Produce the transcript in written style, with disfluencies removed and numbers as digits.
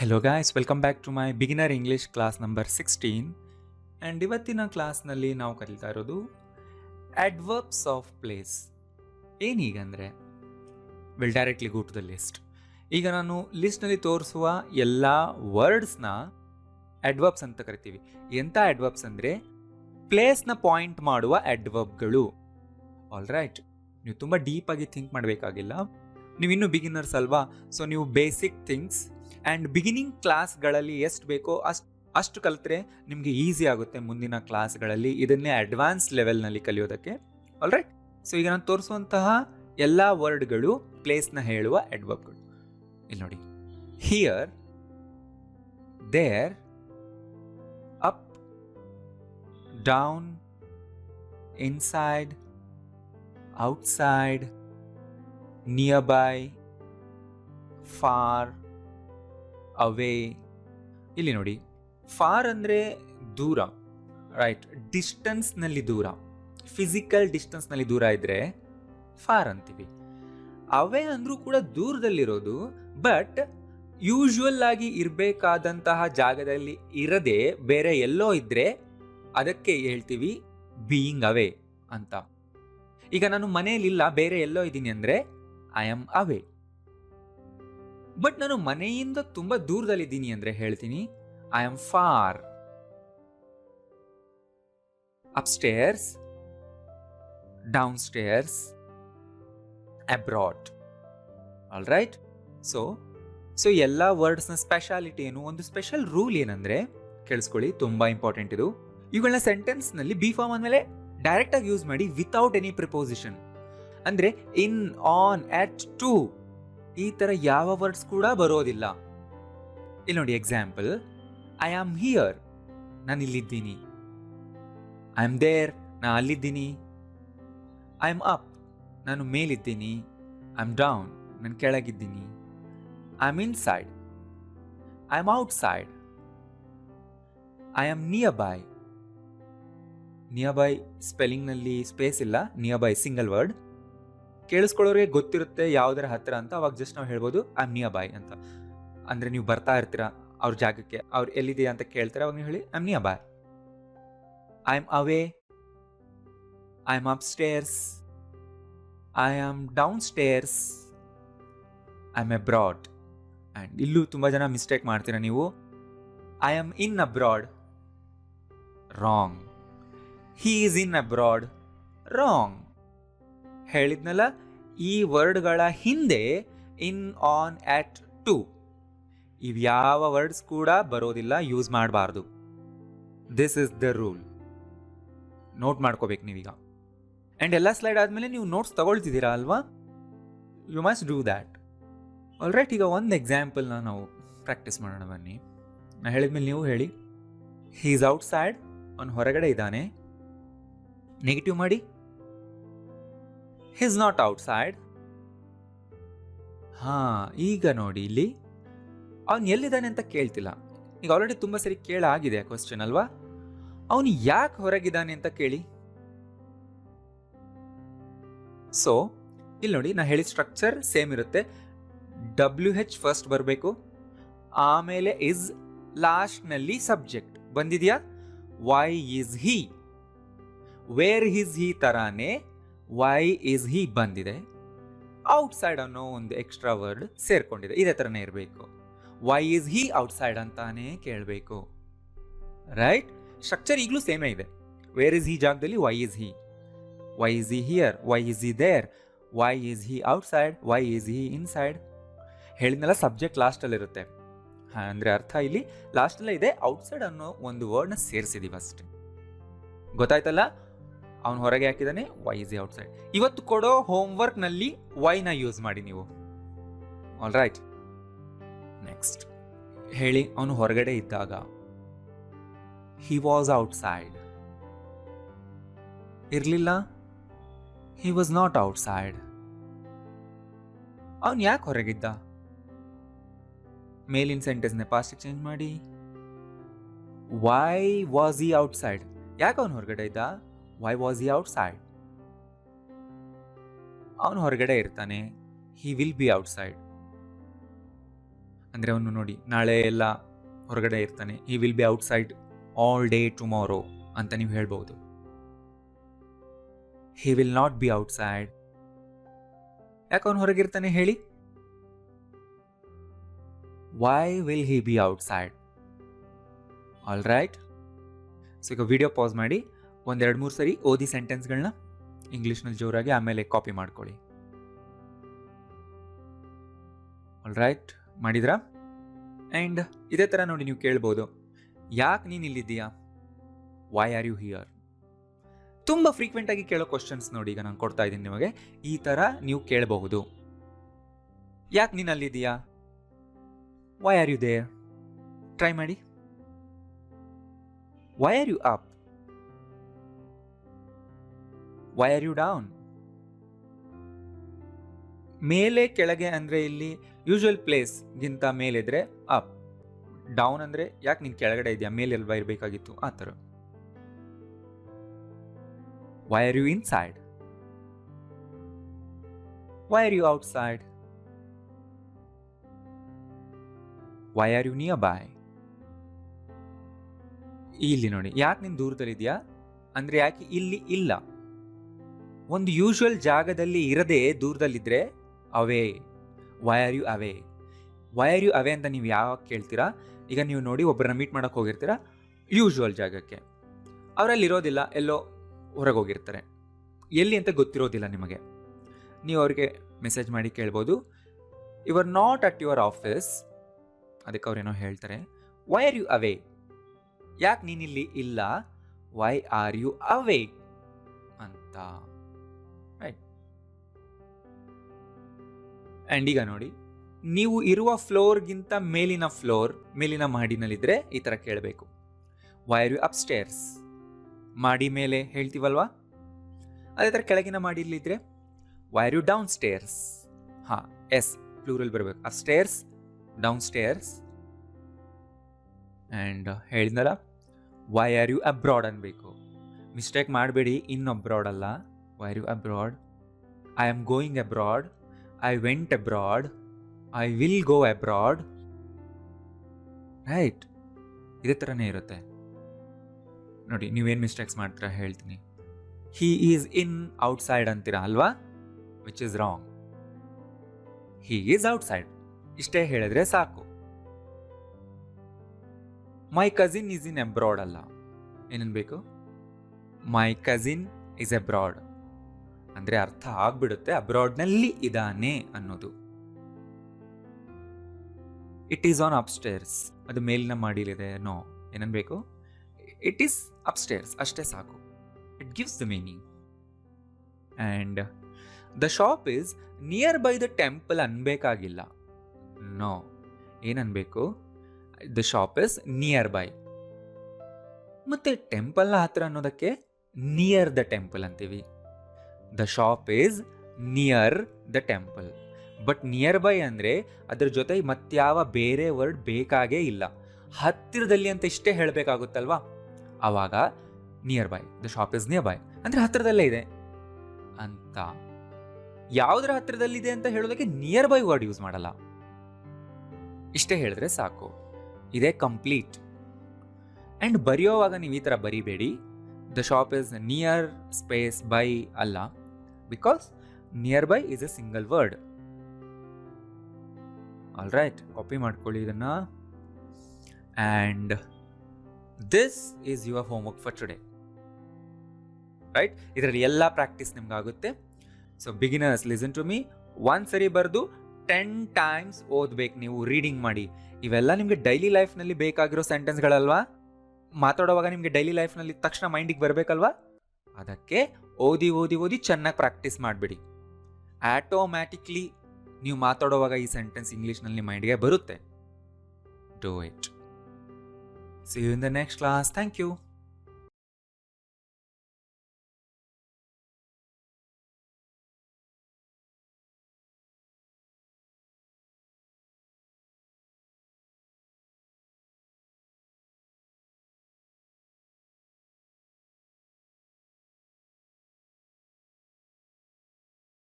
Hello guys, welcome back to my beginner English class number 16. And ಇವತ್ತಿನ ಕ್ಲಾಸ್ನಲ್ಲಿ ನಾವು ಕಲಿತಾ ಇರೋದು ಅಡ್ವರ್ಬ್ಸ್ ಆಫ್ ಪ್ಲೇಸ್. ಏನೀಗಂದರೆ directly go to the list. ಈಗ ನಾನು ಲಿಸ್ಟ್ನಲ್ಲಿ ತೋರಿಸುವ ಎಲ್ಲ ವರ್ಡ್ಸ್ನ ಅಡ್ವರ್ಬ್ಸ್ ಅಂತ ಕರಿತೀವಿ. ಎಂಥ ಅಡ್ವರ್ಬ್ಸ್ ಅಂದರೆ ಪ್ಲೇಸ್ನ ಪಾಯಿಂಟ್ ಮಾಡುವ ಅಡ್ವರ್ಬ್ಗಳು. ಆಲ್ ರೈಟ್, ನೀವು ತುಂಬ ಡೀಪಾಗಿ ಥಿಂಕ್ ಮಾಡಬೇಕಾಗಿಲ್ಲ, ನೀವು ಇನ್ನೂ ಬಿಗಿನರ್ಸ್ ಅಲ್ವಾ. ಸೊ ನೀವು ಬೇಸಿಕ್ ಥಿಂಗ್ಸ್ ಆ್ಯಂಡ್ ಬಿಗಿನಿಂಗ್ ಕ್ಲಾಸ್ಗಳಲ್ಲಿ ಎಷ್ಟು ಬೇಕೋ ಅಷ್ಟು ಕಲಿತ್ರೆ ನಿಮಗೆ ಈಸಿ ಆಗುತ್ತೆ ಮುಂದಿನ ಕ್ಲಾಸ್ಗಳಲ್ಲಿ ಇದನ್ನೇ ಅಡ್ವಾನ್ಸ್ ಲೆವೆಲ್ನಲ್ಲಿ ಕಲಿಯೋದಕ್ಕೆ. ಆಲ್ ರೈಟ್, ಸೊ ಈಗ ನಾನು ತೋರಿಸುವಂತಹ ಎಲ್ಲ ವರ್ಡ್ಗಳು ಪ್ಲೇಸ್ನ ಹೇಳುವ ಅಡ್ವರ್ಬ್ಗಳು. ಇಲ್ಲಿ ನೋಡಿ, here, there, up, down, inside, outside, nearby, far, away. ಇಲ್ಲಿ ನೋಡಿ, ಫಾರ್ ಅಂದರೆ ದೂರ, ರೈಟ್, ಡಿಸ್ಟೆನ್ಸ್ನಲ್ಲಿ ದೂರ, ಫಿಸಿಕಲ್ ಡಿಸ್ಟೆನ್ಸ್ನಲ್ಲಿ ದೂರ ಇದ್ದರೆ ಫಾರ್ ಅಂತೀವಿ. ಅವೇ ಅಂದರೂ ಕೂಡ ದೂರದಲ್ಲಿರೋದು, ಬಟ್ ಯೂಶುವಲ್ ಆಗಿ ಇರಬೇಕಾದಂತಹ ಜಾಗದಲ್ಲಿ ಇರದೆ ಬೇರೆ ಎಲ್ಲೋ ಇದ್ದರೆ ಅದಕ್ಕೆ ಹೇಳ್ತೀವಿ ಬೀಯಿಂಗ್ ಅವೇ ಅಂತ. ಈಗ ನಾನು ಮನೆಯಲ್ಲಿಲ್ಲ, ಬೇರೆ ಎಲ್ಲೋ ಇದ್ದೀನಿ ಅಂದರೆ ಐ ಆಮ್ ಅವೇ. ಬಟ್ ನಾನು ಮನೆಯಿಂದ ತುಂಬ ದೂರದಲ್ಲಿದ್ದೀನಿ ಅಂದರೆ ಹೇಳ್ತೀನಿ I am far. Upstairs, downstairs, abroad. All right, so ಎಲ್ಲ ವರ್ಡ್ಸ್ನ ಸ್ಪೆಷಾಲಿಟಿ ಏನು, ಒಂದು ಸ್ಪೆಷಲ್ ರೂಲ್ ಏನಂದರೆ ಕೇಳಿಸ್ಕೊಳ್ಳಿ, ತುಂಬ ಇಂಪಾರ್ಟೆಂಟ್ ಇದು. ಇವುಗಳನ್ನ ಸೆಂಟೆನ್ಸ್ನಲ್ಲಿ ಬಿ ಫಾರ್ಮ್ ಅಂದಮೇಲೆ ಡೈರೆಕ್ಟಾಗಿ ಯೂಸ್ ಮಾಡಿ ವಿತೌಟ್ ಎನಿ ಪ್ರಿಪೋಸಿಷನ್. ಅಂದರೆ ಇನ್, ಆನ್, ಅಟ್, ಟು ಈ ಥರ ಯಾವ ವರ್ಡ್ಸ್ ಕೂಡ ಬರೋದಿಲ್ಲ. ಇಲ್ಲಿ ನೋಡಿ ಎಕ್ಸಾಂಪಲ್, ಐ ಆಮ್ ಹಿಯರ್, ನಾನು ಇಲ್ಲಿದ್ದೀನಿ. ಐ ಆಮ್ ದೇರ್, ನಾನು ಅಲ್ಲಿದ್ದೀನಿ. ಐ ಆಮ್ ಅಪ್, ನಾನು ಮೇಲಿದ್ದೀನಿ. ಐ ಆಮ್ ಡೌನ್, ನಾನು ಕೆಳಗಿದ್ದೀನಿ. I am inside, I am outside. I am nearby. Nearby ಸ್ಪೆಲ್ಲಿಂಗ್ನಲ್ಲಿ ಸ್ಪೇಸ್ ಇಲ್ಲ, ನಿಯರ್ ಬೈ ಸಿಂಗಲ್ ವರ್ಡ್. ಕೇಳಿಸ್ಕೊಳ್ಳೋರಿಗೆ ಗೊತ್ತಿರುತ್ತೆ ಯಾವುದರ ಹತ್ತಿರ ಅಂತ, ಅವಾಗ ಜಸ್ಟ್ ನಾವು ಹೇಳ್ಬೋದು ಐ ಆಮ್ ನಿಯರ್ ಬೈ ಅಂತ. ಅಂದರೆ ನೀವು ಬರ್ತಾ ಇರ್ತೀರ ಅವ್ರ ಜಾಗಕ್ಕೆ, ಅವ್ರು ಎಲ್ಲಿದೆಯಾ ಅಂತ ಕೇಳ್ತಾರೆ, ಅವಾಗ ನೀವು ಹೇಳಿ I am near by. I am away, I am up stairs, I am down stairs, I am abroad. And ಇಲ್ಲೂ ತುಂಬ ಜನ ಮಿಸ್ಟೇಕ್ ಮಾಡ್ತೀರಾ ನೀವು. I am in abroad, wrong. He is in abroad, wrong. ಹೇಳಿದ್ನಲ್ಲ, ಈ ವರ್ಡ್ಗಳ ಹಿಂದೆ ಇನ್, ಆನ್, ಅಟ್, ಟು ಇವ್ಯಾವ ವರ್ಡ್ಸ್ ಕೂಡ ಬರೋದಿಲ್ಲ, ಯೂಸ್ ಮಾಡಬಾರ್ದು. This is the rule. Note ಮಾಡ್ಕೋಬೇಕು ನೀವೀಗ. ಆ್ಯಂಡ್ ಎಲ್ಲ ಸ್ಲೈಡ್ ಆದಮೇಲೆ ನೀವು ನೋಟ್ಸ್ ತಗೊಳ್ತಿದ್ದೀರಾ ಅಲ್ವಾ, you must do that. All right, ಈಗ ಒಂದು ಎಕ್ಸಾಂಪಲ್ನ ನಾವು ಪ್ರಾಕ್ಟೀಸ್ ಮಾಡೋಣ ಬನ್ನಿ. ನಾನು ಹೇಳಿದ್ಮೇಲೆ ನೀವು ಹೇಳಿ. ಹಿ ಈಸ್ ಔಟ್ ಸೈಡ್, ಅವನು ಹೊರಗಡೆ ಇದ್ದಾನೆ. ನೆಗೆಟಿವ್ ಮಾಡಿ. He's not outside. ಈಗ ನೋಡಿ, ಇಲ್ಲಿ ಅವನು ಎಲ್ಲಿದ್ದಾನೆ ಅಂತ ಕೇಳ್ತಿಲ್ಲ. ಈಗ ಆಲ್ರೆಡಿ ತುಂಬ ಸರಿ ಕೇಳಾಗಿದೆ ಕ್ವಶನ್ ಅಲ್ವಾ. ಅವನು ಯಾಕೆ ಹೊರಗಿದ್ದಾನೆ ಅಂತ ಕೇಳಿ. ಸೊ ಇಲ್ಲಿ ನೋಡಿ, ನಾ ಹೇಳಿದ ಸ್ಟ್ರಕ್ಚರ್ ಸೇಮ್ ಇರುತ್ತೆ. WH ಫಸ್ಟ್ ಬರಬೇಕು, ಆಮೇಲೆ ಇಸ್, ಲಾಸ್ಟ್ನಲ್ಲಿ ಸಬ್ಜೆಕ್ಟ್ ಬಂದಿದೆಯಾ. Why is he, where is he ತರಾನೇ ವೈ ಈಸ್ ಹಿ ಬಂದಿದೆ. ಔಟ್ಸೈಡ್ ಅನ್ನೋ ಒಂದು ಎಕ್ಸ್ಟ್ರಾ ವರ್ಡ್ ಸೇರ್ಕೊಂಡಿದೆ. ಇದೇ ಥರನೇ ಇರಬೇಕು. ವೈ ಈಸ್ ಹಿ ಔಟ್ಸೈಡ್ ಅಂತಾನೆ ಕೇಳಬೇಕು. ರೈಟ್, ಸ್ಟ್ರಕ್ಚರ್ ಈಗಲೂ ಸೇಮೇ ಇದೆ. ವೇರ್ ಈಸ್ ಹಿ ಜಾಗದಲ್ಲಿ why is he, why is he here, why is he there, why is he outside, why is he inside. ಹೇಳಿದ್ನಲ್ಲ, ಸಬ್ಜೆಕ್ಟ್ ಲಾಸ್ಟಲ್ಲಿರುತ್ತೆ. ಅಂದರೆ ಅರ್ಥ ಇಲ್ಲಿ ಲಾಸ್ಟಲ್ಲೇ ಇದೆ. ಔಟ್ಸೈಡ್ ಅನ್ನೋ ಒಂದು ವರ್ಡ್ನ ಸೇರಿಸಿದೀವಿ ಅಷ್ಟೇ. ಗೊತ್ತಾಯ್ತಲ್ಲ. ಅವನು ಹೊರಗೆ ಹಾಕಿದ್ದಾನೆ, ವೈ ಇಸ್ ಔಟ್ ಸೈಡ್. ಇವತ್ತು ಕೊಡೋ ಹೋಮ್ವರ್ಕ್ನಲ್ಲಿ ವೈನ ಯೂಸ್ ಮಾಡಿ ನೀವು. ಆಲ್ ರೈಟ್, ನೆಕ್ಸ್ಟ್ ಹೇಳಿ. ಅವನು ಹೊರಗಡೆ ಇದ್ದಾಗ ಹಿ ವಾಸ್ ಔಟ್ ಸೈಡ್. ಇರಲಿಲ್ಲ, he was not outside. ಅವನು ಯಾಕೆ ಹೊರಗಿದ್ದ. ಮೇಲಿನ ಸೆಂಟೆನ್ಸ್ನ ಪಾಸ್ಟಿಗೆ ಚೇಂಜ್ ಮಾಡಿ. Why was he outside. ಯಾಕೆ ಅವನು ಹೊರಗಡೆ ಇದ್ದ. Why was he outside. ಅವನು ಹೊರಗಡೆ ಇರ್ತಾನೆ, he will be outside. ಅಂದರೆ ಅವನು ನೋಡಿ ನಾಳೆ ಎಲ್ಲ ಹೊರಗಡೆ ಇರ್ತಾನೆ, he will be outside all day tomorrow ಅಂತ ನೀವು ಹೇಳ್ಬೋದು. He will not be outside. ಯಾಕೆ ಅವನು ಹೊರಗಿರ್ತಾನೆ ಹೇಳಿ? Why will he be outside? All right. So ಈಗ ವಿಡಿಯೋ ಪಾಸ್ ಮಾಡಿ 1-2-3 ಸರಿ ಓದಿ ಸೆಂಟೆನ್ಸ್ಗಳನ್ನ ಇಂಗ್ಲೀಷ್ನಲ್ಲಿ ಜೋರಾಗಿ, ಆಮೇಲೆ ಕಾಪಿ ಮಾಡ್ಕೊಳ್ಳಿ. ಆಲ್ ರೈಟ್, ಮಾಡಿದ್ರಾ? ಆ್ಯಂಡ್ ಇದೇ ಥರ ನೋಡಿ ನೀವು ಕೇಳ್ಬೋದು, ಯಾಕೆ ನೀನು ಇಲ್ಲಿದ್ದೀಯಾ? Why are you here? ತುಂಬ ಫ್ರೀಕ್ವೆಂಟ್ ಆಗಿ ಕೇಳೋ ಕ್ವಶನ್ಸ್ ನೋಡಿ, ಈಗ ನಾನು ಕೊಡ್ತಾ ಇದ್ದೀನಿ ನಿಮಗೆ. ಈ ಥರ ನೀವು ಕೇಳಬಹುದು. ಯಾಕೆ ನೀನು ಅಲ್ಲಿದ್ದೀಯಾ? Why are you there? Try ಮಾಡಿ. Why are you up? Why are you down? ಮೇಲೆ ಕೆಳಗೆ ಅಂದರೆ ಇಲ್ಲಿ ಯೂಶುವಲ್ ಪ್ಲೇಸ್ಗಿಂತ ಮೇಲಿದ್ರೆ ಅಪ್, ಡೌನ್ ಅಂದರೆ ಯಾಕೆ ನೀನು ಕೆಳಗಡೆ ಇದೆಯಾ, ಮೇಲೆ ಅಲ್ವಾ ಇರಬೇಕಾಗಿತ್ತು, ಆ ಥರ. Why are you inside? Why are you outside? Why are you nearby? ಇಲ್ಲಿ ನೋಡಿ, ಯಾಕೆ ನೀನು ದೂರದಲ್ಲಿದೆಯಾ ಅಂದರೆ ಯಾಕೆ ಇಲ್ಲಿ ಇಲ್ಲ. ಒಂದು ಯೂಶುವಲ್ ಜಾಗದಲ್ಲಿ ಇರದೆ ದೂರದಲ್ಲಿದ್ದರೆ away. Why are you away? Why are you away ಅಂತ ನೀವು ಯಾವಾಗ ಕೇಳ್ತೀರಾ? ಈಗ ನೀವು ನೋಡಿ, ಒಬ್ಬರನ್ನ ಮೀಟ್ ಮಾಡೋಕೆ ಹೋಗಿರ್ತೀರಾ ಯೂಶುವಲ್ ಜಾಗಕ್ಕೆ, ಅವರಲ್ಲಿ ಇರೋದಿಲ್ಲ, ಎಲ್ಲೋ ಹೊರಗೆ ಹೋಗಿರ್ತಾರೆ, ಎಲ್ಲಿ ಅಂತ ಗೊತ್ತಿರೋದಿಲ್ಲ ನಿಮಗೆ. ನೀವು ಅವ್ರಿಗೆ ಮೆಸೇಜ್ ಮಾಡಿ ಕೇಳ್ಬೋದು, you are not at your office. ಅದಕ್ಕೆ ಅವ್ರೇನೋ ಹೇಳ್ತಾರೆ, ವೈ ಆರ್ ಯು ಅವೇ? ಯಾಕೆ ನೀನಿಲ್ಲಿ ಇಲ್ಲ? ವೈ ಆರ್ ಯು ಅವೇ ಅಂತ. ರೈಟ್. ಆ್ಯಂಡ್ ಈಗ ನೋಡಿ, ನೀವು ಇರುವ ಫ್ಲೋರ್ಗಿಂತ ಮೇಲಿನ ಮಹಡಿನಲ್ಲಿದ್ದರೆ ಈ ಥರ ಕೇಳಬೇಕು, ವೈ ಆರ್ ಯು ಅಪ್ಸ್ಟೇರ್ಸ್? ಮಾಡಿ ಮೇಲೆ ಹೇಳ್ತೀವಲ್ವಾ, ಅದೇ ಥರ ಕೆಳಗಿನ ಮಾಡಿಲಿದ್ರೆ why are you downstairs? ಹಾಂ, ಎಸ್ ಪ್ಲೂರಲ್ ಬರಬೇಕು. Upstairs, downstairs. ಆ್ಯಂಡ್ ಹೇಳಿದ್ನಲ್ಲ, ವೈ ಆರ್ ಯು ಅಬ್ರಾಡ್ ಅನ್ಬೇಕು. ಮಿಸ್ಟೇಕ್ ಮಾಡಬೇಡಿ, ಇನ್ ಅಬ್ರಾಡ್ ಅಲ್ಲ. Why are you abroad? I am going abroad, I went abroad, I will go abroad. Right, ಇದೇ ಥರನೇ ಇರುತ್ತೆ ನೋಡಿ. ನೀವೇನು ಮಿಸ್ಟೇಕ್ಸ್ ಮಾಡ್ತೀರಾ ಹೇಳ್ತೀನಿ. ಹಿ ಈಸ್ ಇನ್ ಔಟ್ಸೈಡ್ ಅಂತೀರಾ ಅಲ್ವಾ, which is wrong. He is outside ಇಷ್ಟೇ ಹೇಳಿದ್ರೆ ಸಾಕು. My cousin is in abroad ಅಲ್ಲ, ಏನನ್ಬೇಕು? ಮೈ ಕಸಿನ್ ಈಸ್ ಅಬ್ರಾಡ್ ಅಂದರೆ ಅರ್ಥ ಆಗ್ಬಿಡುತ್ತೆ ಅಬ್ರಾಡ್ನಲ್ಲಿ ಇದ್ದಾನೆ ಅನ್ನೋದು. ಇಟ್ ಈಸ್ ಆನ್ ಅಪ್ಸ್ಟೇರ್ಸ್, ಅದು ಮೇಲಿನ ಮಾಡಿಲಿದೆ. ನೋ, ಏನನ್ಬೇಕು? ಇಟ್ ಈಸ್ ಅಪ್ಸ್ಟೇರ್ಸ್ ಅಷ್ಟೇ ಸಾಕು. It gives the meaning. And the shop is nearby the temple ಅನ್ಬೇಕಾಗಿಲ್ಲ. ನೋ, ಏನನ್ಬೇಕು? The shop is nearby. ಮತ್ತೆ ಟೆಂಪಲ್ನ ಹತ್ರ ಅನ್ನೋದಕ್ಕೆ ನಿಯರ್ ದ ಟೆಂಪಲ್ ಅಂತೀವಿ. The shop is near the temple. But nearby ಅಂದರೆ ಅದ್ರ ಜೊತೆ ಮತ್ಯಾವ ಬೇರೆ ವರ್ಡ್ ಬೇಕಾಗೇ ಇಲ್ಲ. ಹತ್ತಿರದಲ್ಲಿ ಅಂತ ಇಷ್ಟೇ ಹೇಳಬೇಕಾಗುತ್ತಲ್ವಾ, ಆವಾಗ near by. The shop is nearby ಅಂದರೆ ಹತ್ತಿರದಲ್ಲೇ ಇದೆ ಅಂತ. ಯಾವುದರ ಹತ್ತಿರದಲ್ಲಿದೆ ಅಂತ ಹೇಳೋದಕ್ಕೆ ನಿಯರ್ ಬೈ ವರ್ಡ್ ಯೂಸ್ ಮಾಡಲ್ಲ. ಇಷ್ಟೇ ಹೇಳಿದ್ರೆ ಸಾಕು, ಇದೇ ಕಂಪ್ಲೀಟ್. ಆ್ಯಂಡ್ ಬರೆಯೋವಾಗ ನೀವು ಈ ಥರ ಬರಿಬೇಡಿ, the shop is near space by ಅಲ್ಲ, because nearby is a single word. All right, copy ಮಾಡ್ಕೊಳ್ಳಿ ಇದನ್ನು. And this is your homework for today. Right, ಇದರಲ್ಲಿ ಎಲ್ಲ ಪ್ರಾಕ್ಟೀಸ್ ನಿಮ್ಗಾಗುತ್ತೆ. So beginners listen to me. ಒಂದ್ಸರಿ ಬರೆದು 10 times ಓದ್ಬೇಕು ನೀವು, ರೀಡಿಂಗ್ ಮಾಡಿ. ಇವೆಲ್ಲ ನಿಮಗೆ ಡೈಲಿ ಲೈಫ್ನಲ್ಲಿ ಬೇಕಾಗಿರೋ ಸೆಂಟೆನ್ಸ್ಗಳಲ್ವಾ, ಮಾತಾಡೋವಾಗ ನಿಮಗೆ ಡೈಲಿ ಲೈಫ್ನಲ್ಲಿ ತಕ್ಷಣ ಮೈಂಡಿಗೆ ಬರಬೇಕಲ್ವಾ, ಅದಕ್ಕೆ ಓದಿ ಓದಿ ಓದಿ ಚೆನ್ನಾಗಿ ಪ್ರಾಕ್ಟೀಸ್ ಮಾಡಿಬಿಡಿ. ಆಟೋಮ್ಯಾಟಿಕ್ಲಿ ನೀವು ಮಾತಾಡೋವಾಗ ಈ ಸೆಂಟೆನ್ಸ್ ಇಂಗ್ಲೀಷ್ನಲ್ಲಿ ಮೈಂಡ್ಗೆ ಬರುತ್ತೆ. Do it. See you in the next class. Thank you.